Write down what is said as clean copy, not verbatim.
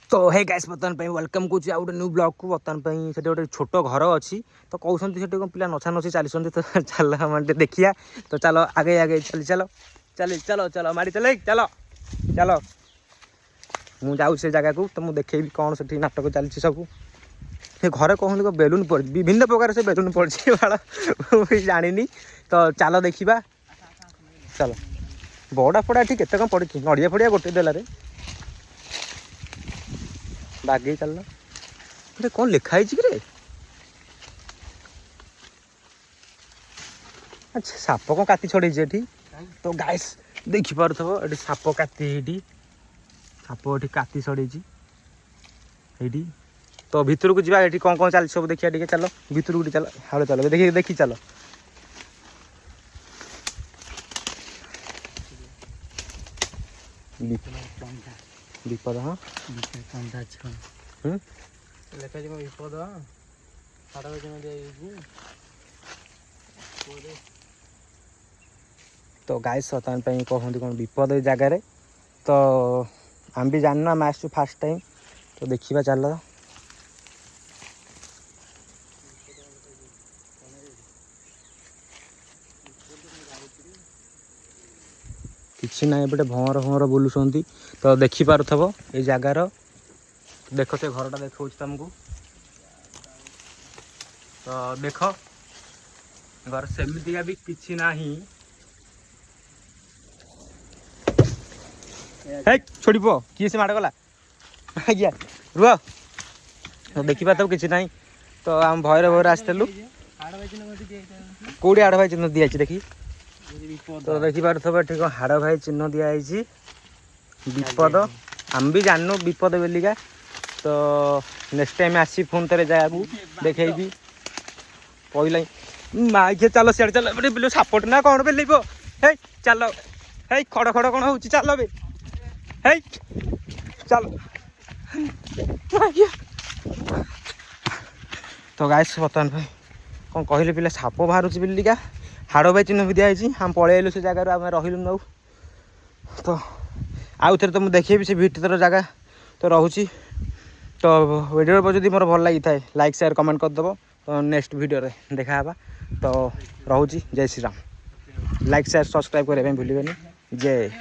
तो hey guys बर्तमान welcome को गोटे न्यू ब्लॉग को बर्तमान से गोटे छोट घर अच्छी तो कहते से पिला नछा नछी चली तो चल मैंने देखिया तो चलो आगे आगे चली चलो चल चलो चलो माड़ी चल चलो चलो मुझे जाऊँ से जगह को तो मुझे देखेबी कौन से नाटक चलती सब ये घरे कहते बेलून पड़ विभिन्न प्रकार से बेलून पड़ी भाड़ा जानी तो चलो देखा चलो बड़ा फड़ा ठीक केते कौन पड़ी नड़िया फड़िया गोटे देलारे बागे चल अरे कौन लिखाई रे अच्छा साप कौन काती छड़े तो गाइस देखी पार्थो ये साप काती साप ये काती छड़े तो भितर को जा कौन कौन चल सब देखिए टे चलो भितर को चलो हाड़े चलो देखी देखी चलो विपद हाँ विपद तो गाइस बर्तमान कहते कौन विपद जगार तो आम भी जानना आम आसु फास्ट टाइम तो देखा चल किसी ना एपटे भंवर भंवर बुलूं तो देखिपे ये जगार देख से घरटा देखा तुमको तो देख घर सेमतिया भी किसी ना छोड़ पो किए से माड़ गला आज्ञा रुह तो देखा तो किसी ना तो आम भयर भयर आसलु कौटी हाड़ भाई चिन्ह दिखाई देखी तो देखिपे ठीक हाड़ भाई चिन्ह दिखाई विपद आम भी जानू विपद बोलिका तो नेक्स्ट टाइम आसी फोन तेरे जगह देखेबी पहला माइके चलो सियाड़ चल बिल सपोर्ट ना कौन बेलैब हे चलो हे खड़ खड़ कौन हो चल बे हे चलो तो गाइस बर्तमान भाई कौन कहले पिला साप बाहर बोलिका हाड़ भाई चिन्ह भी दिखाई हम पलैलु से जगार आम रही नौ तो आउ थे तो मुझे देखेबी से भितर जगह तो रोची तो वीडियो जब मोर भल लगी थाए लाइक शेयर कमेंट करदेव तो नेक्स्ट वीडियो देखा तो रोची जय Shri Ram like share subscribe करने भूल जय।